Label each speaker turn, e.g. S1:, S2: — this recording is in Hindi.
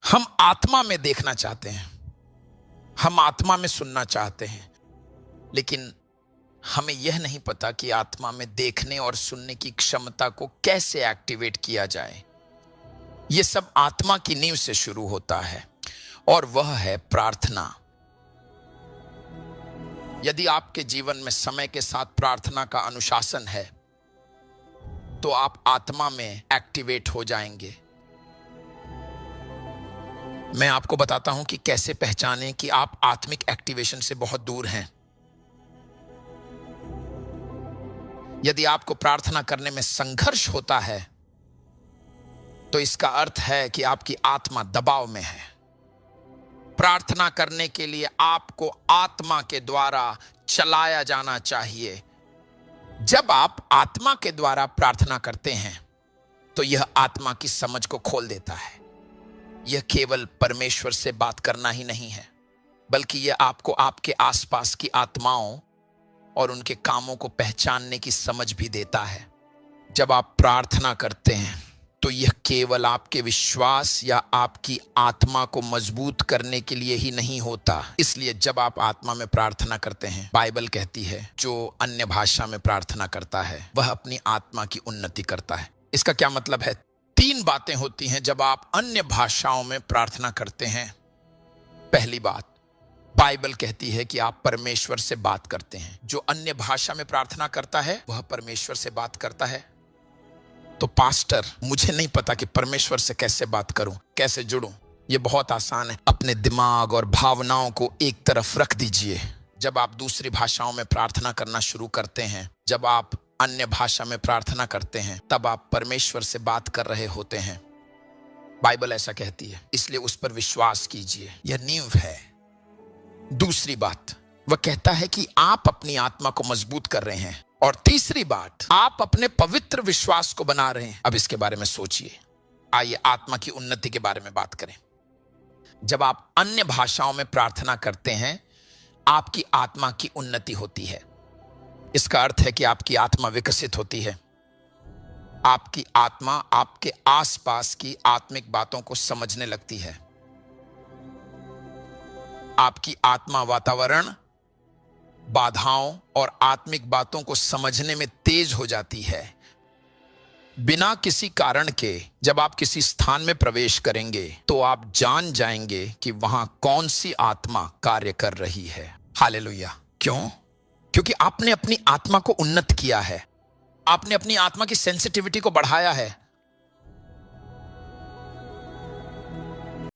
S1: हम आत्मा में देखना चाहते हैं, हम आत्मा में सुनना चाहते हैं, लेकिन हमें यह नहीं पता कि आत्मा में देखने और सुनने की क्षमता को कैसे एक्टिवेट किया जाए। यह सब आत्मा की नींव से शुरू होता है और वह है प्रार्थना। यदि आपके जीवन में समय के साथ प्रार्थना का अनुशासन है तो आप आत्मा में एक्टिवेट हो जाएंगे। मैं आपको बताता हूं कि कैसे पहचानें कि आप आत्मिक एक्टिवेशन से बहुत दूर हैं। यदि आपको प्रार्थना करने में संघर्ष होता है तो इसका अर्थ है कि आपकी आत्मा दबाव में है। प्रार्थना करने के लिए आपको आत्मा के द्वारा चलाया जाना चाहिए। जब आप आत्मा के द्वारा प्रार्थना करते हैं तो यह आत्मा की समझ को खोल देता है। यह केवल परमेश्वर से बात करना ही नहीं है, बल्कि यह आपको आपके आसपास की आत्माओं और उनके कामों को पहचानने की समझ भी देता है। जब आप प्रार्थना करते हैं तो यह केवल आपके विश्वास या आपकी आत्मा को मजबूत करने के लिए ही नहीं होता। इसलिए जब आप आत्मा में प्रार्थना करते हैं, बाइबल कहती है जो अन्य भाषा में प्रार्थना करता है वह अपनी आत्मा की उन्नति करता है। इसका क्या मतलब है? 3 बातें होती हैं जब आप अन्य भाषाओं में प्रार्थना करते हैं। पहली बात, बाइबल कहती है कि आप परमेश्वर से बात करते हैं। जो अन्य भाषा में प्रार्थना करता है वह परमेश्वर से बात करता है। तो पास्टर, मुझे नहीं पता कि परमेश्वर से कैसे बात करूं, कैसे जुड़ूं। यह बहुत आसान है। अपने दिमाग और भावनाओं को एक तरफ रख दीजिए। जब आप दूसरी भाषाओं में प्रार्थना करना शुरू करते हैं, जब आप अन्य भाषा में प्रार्थना करते हैं, तब आप परमेश्वर से बात कर रहे होते हैं। बाइबल ऐसा कहती है, इसलिए उस पर विश्वास कीजिए। यह नींव है। दूसरी बात, वह कहता है कि आप अपनी आत्मा को मजबूत कर रहे हैं। और तीसरी बात, आप अपने पवित्र विश्वास को बना रहे हैं। अब इसके बारे में सोचिए। आइए आत्मा की उन्नति के बारे में बात करें। जब आप अन्य भाषाओं में प्रार्थना करते हैं, आपकी आत्मा की उन्नति होती है। इसका अर्थ है कि आपकी आत्मा विकसित होती है। आपकी आत्मा आपके आसपास की आत्मिक बातों को समझने लगती है। आपकी आत्मा वातावरण, बाधाओं और आत्मिक बातों को समझने में तेज हो जाती है। बिना किसी कारण के जब आप किसी स्थान में प्रवेश करेंगे तो आप जान जाएंगे कि वहां कौन सी आत्मा कार्य कर रही है। हालेलुया। क्यों? क्योंकि आपने अपनी आत्मा को उन्नत किया है। आपने अपनी आत्मा की सेंसिटिविटी को बढ़ाया है।